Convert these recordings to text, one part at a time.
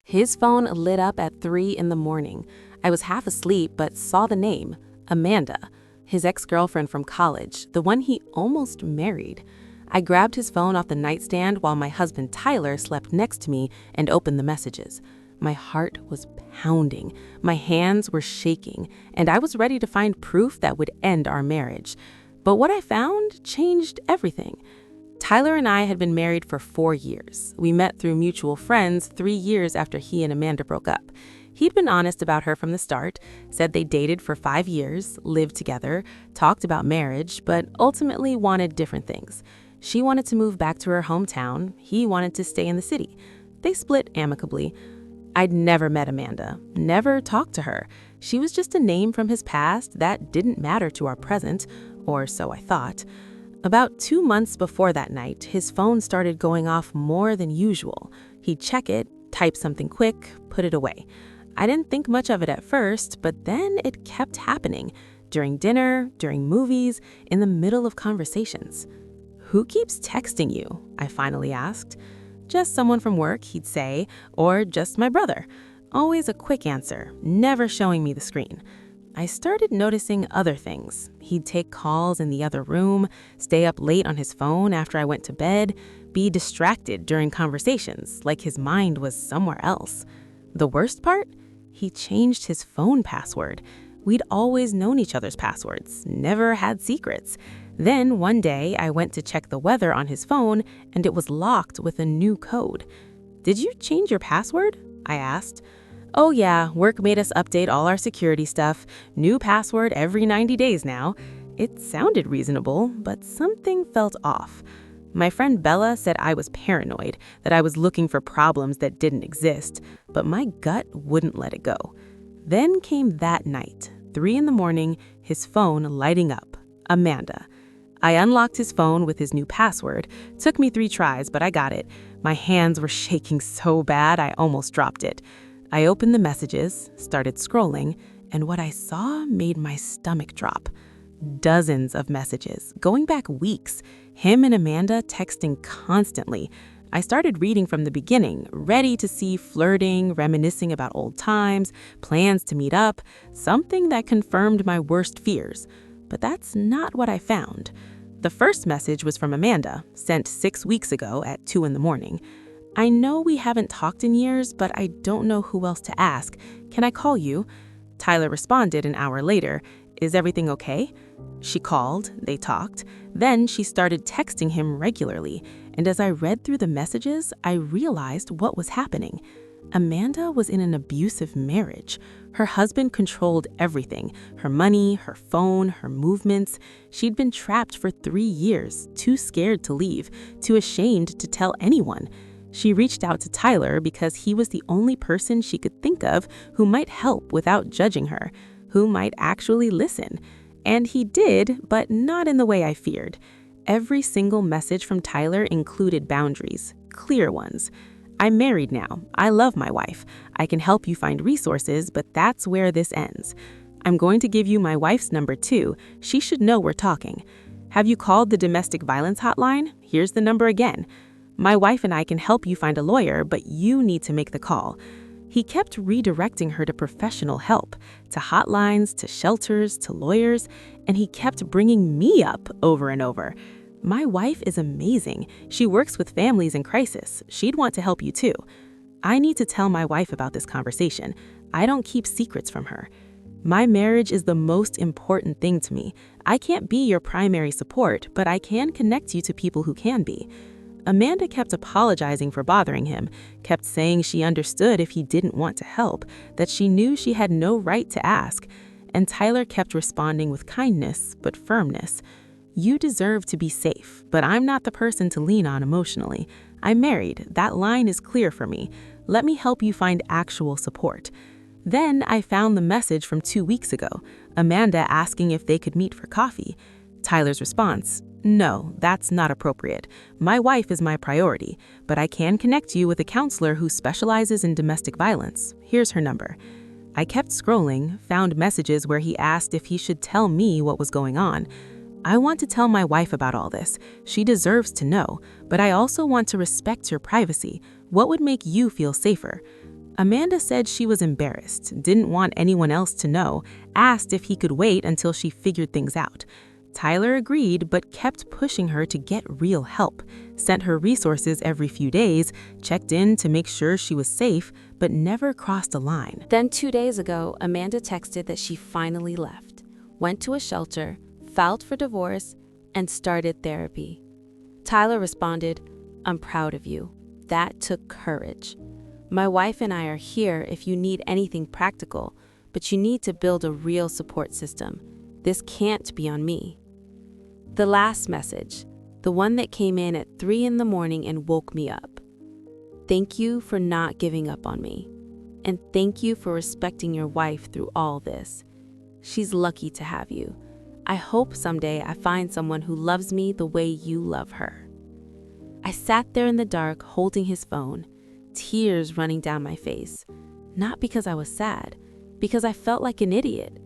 His phone lit up at 3 in the morning. I was half asleep but saw the name, Amanda, his ex-girlfriend from college, the one he almost married. I grabbed his phone off the nightstand while my husband Tyler slept next to me and opened the messages. My heart was pounding, my hands were shaking, and I was ready to find proof that would end our marriage. But what I found changed everything. Tyler and I had been married for 4 years. We met through mutual friends 3 years after he and Amanda broke up. He'd been honest about her from the start, said they dated for 5 years, lived together, talked about marriage, but ultimately wanted different things. She wanted to move back to her hometown. He wanted to stay in the city. They split amicably. I'd never met Amanda, never talked to her. She was just a name from his past that didn't matter to our present, or so I thought. About 2 months before that night, his phone started going off more than usual. He'd check it, type something quick, put it away. I didn't think much of it at first, but then it kept happening. During dinner, during movies, in the middle of conversations. "Who keeps texting you?" I finally asked. "Just someone from work," he'd say, or "just my brother." Always a quick answer, never showing me the screen. I started noticing other things. He'd take calls in the other room, stay up late on his phone after I went to bed, be distracted during conversations, like his mind was somewhere else. The worst part? He changed his phone password. We'd always known each other's passwords, never had secrets. Then one day I went to check the weather on his phone and it was locked with a new code. "Did you change your password?" I asked. "Oh yeah, work made us update all our security stuff. New password every 90 days now." It sounded reasonable, but something felt off. My friend Bella said I was paranoid, that I was looking for problems that didn't exist, but my gut wouldn't let it go. Then came that night, 3 in the morning, his phone lighting up. Amanda. I unlocked his phone with his new password. Took me 3 tries, but I got it. My hands were shaking so bad I almost dropped it. I opened the messages, started scrolling, and what I saw made my stomach drop. Dozens of messages, going back weeks, him and Amanda texting constantly. I started reading from the beginning, ready to see flirting, reminiscing about old times, plans to meet up, something that confirmed my worst fears. But that's not what I found. The first message was from Amanda, sent 6 weeks ago at 2 in the morning. "I know we haven't talked in years, but I don't know who else to ask. Can I call you?" Tyler responded an hour later, "Is everything okay?" She called, they talked. Then she started texting him regularly, and as I read through the messages, I realized what was happening. Amanda was in an abusive marriage. Her husband controlled everything, her money, her phone, her movements. She'd been trapped for 3 years, too scared to leave, too ashamed to tell anyone. She reached out to Tyler because he was the only person she could think of who might help without judging her, who might actually listen. And he did, but not in the way I feared. Every single message from Tyler included boundaries, clear ones. "I'm married now. I love my wife. I can help you find resources, but that's where this ends. I'm going to give you my wife's number too. She should know we're talking. Have you called the domestic violence hotline? Here's the number again. My wife and I can help you find a lawyer, but you need to make the call." He kept redirecting her to professional help, to hotlines, to shelters, to lawyers, and he kept bringing me up over and over. "My wife is amazing. She works with families in crisis. She'd want to help you too. I need to tell my wife about this conversation. I don't keep secrets from her. My marriage is the most important thing to me. I can't be your primary support, but I can connect you to people who can be." Amanda kept apologizing for bothering him, kept saying she understood if he didn't want to help, that she knew she had no right to ask. And Tyler kept responding with kindness, but firmness. "You deserve to be safe, but I'm not the person to lean on emotionally. I'm married. That line is clear for me. Let me help you find actual support." Then I found the message from 2 weeks ago, Amanda asking if they could meet for coffee. Tyler's response, "No, that's not appropriate. My wife is my priority, but I can connect you with a counselor who specializes in domestic violence. Here's her number." I kept scrolling, found messages where he asked if he should tell me what was going on. I want to tell my wife about all this. She deserves to know, but I also want to respect your privacy. What would make you feel safer? Amanda said she was embarrassed, didn't want anyone else to know, asked if he could wait until she figured things out. Tyler agreed, but kept pushing her to get real help, sent her resources every few days, checked in to make sure she was safe, but never crossed a line. Then 2 days ago, Amanda texted that she finally left, went to a shelter, filed for divorce, and started therapy. Tyler responded, "I'm proud of you. That took courage. My wife and I are here if you need anything practical, but you need to build a real support system. This can't be on me." The last message, the one that came in at 3 in the morning and woke me up. "Thank you for not giving up on me. And thank you for respecting your wife through all this. She's lucky to have you. I hope someday I find someone who loves me the way you love her." I sat there in the dark holding his phone, tears running down my face. Not because I was sad, because I felt like an idiot.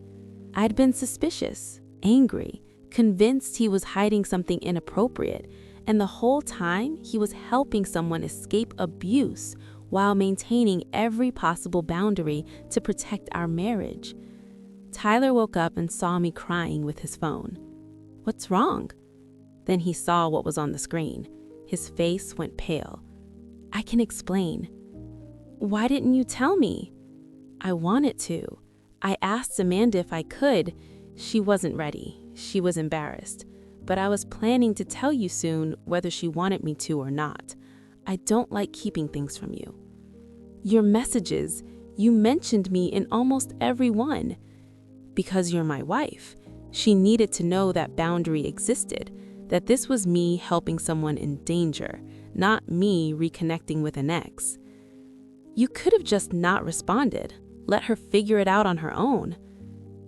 I'd been suspicious, angry, convinced he was hiding something inappropriate, and the whole time he was helping someone escape abuse while maintaining every possible boundary to protect our marriage. Tyler woke up and saw me crying with his phone. "What's wrong?" Then he saw what was on the screen. His face went pale. "I can explain." "Why didn't you tell me?" "I wanted to. I asked Amanda if I could. She wasn't ready. She was embarrassed. But I was planning to tell you soon whether she wanted me to or not. I don't like keeping things from you." "Your messages, you mentioned me in almost every one." "Because you're my wife. She needed to know that boundary existed, that this was me helping someone in danger, not me reconnecting with an ex." "You could have just not responded. Let her figure it out on her own."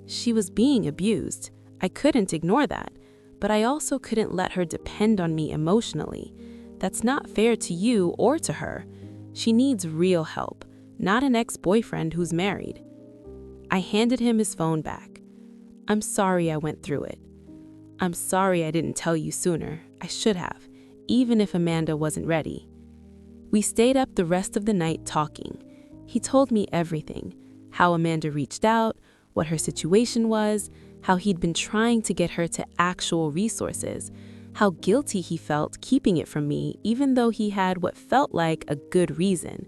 "She was being abused. I couldn't ignore that, but I also couldn't let her depend on me emotionally. That's not fair to you or to her. She needs real help, not an ex-boyfriend who's married." I handed him his phone back. "I'm sorry I went through it. I'm sorry I didn't tell you sooner. I should have, even if Amanda wasn't ready." We stayed up the rest of the night talking. He told me everything, how Amanda reached out, what her situation was, how he'd been trying to get her to actual resources, how guilty he felt keeping it from me even though he had what felt like a good reason.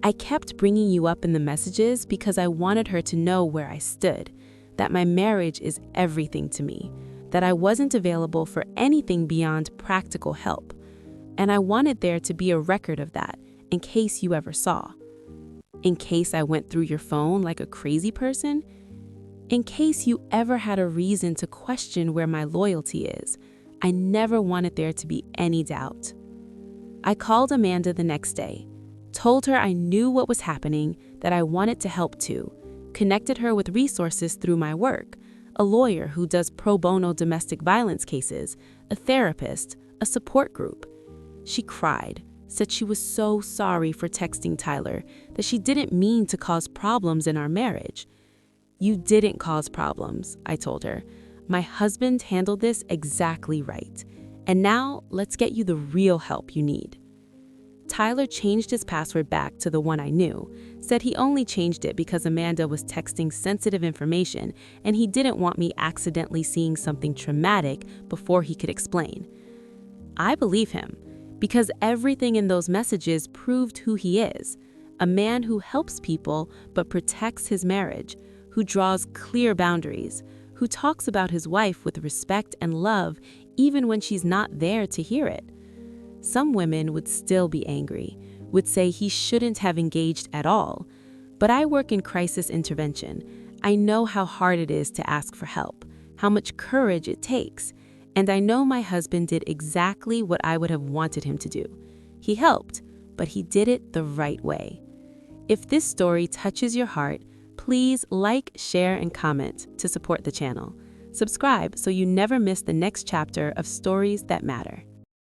"I kept bringing you up in the messages because I wanted her to know where I stood, that my marriage is everything to me, that I wasn't available for anything beyond practical help. And I wanted there to be a record of that in case you ever saw. In case I went through your phone like a crazy person. In case you ever had a reason to question where my loyalty is. I never wanted there to be any doubt." I called Amanda the next day, told her I knew what was happening, that I wanted to help too, connected her with resources through my work, a lawyer who does pro bono domestic violence cases, a therapist, a support group. She cried, said she was so sorry for texting Tyler, that she didn't mean to cause problems in our marriage. "You didn't cause problems," I told her. "My husband handled this exactly right. And now let's get you the real help you need." Tyler changed his password back to the one I knew, said he only changed it because Amanda was texting sensitive information and he didn't want me accidentally seeing something traumatic before he could explain. I believe him, because everything in those messages proved who he is, a man who helps people but protects his marriage, who draws clear boundaries, who talks about his wife with respect and love even when she's not there to hear it. Some women would still be angry, would say he shouldn't have engaged at all. But I work in crisis intervention. I know how hard it is to ask for help, how much courage it takes, and I know my husband did exactly what I would have wanted him to do. He helped, but he did it the right way. If this story touches your heart, please like, share, and comment to support the channel. Subscribe so you never miss the next chapter of Stories That Matter.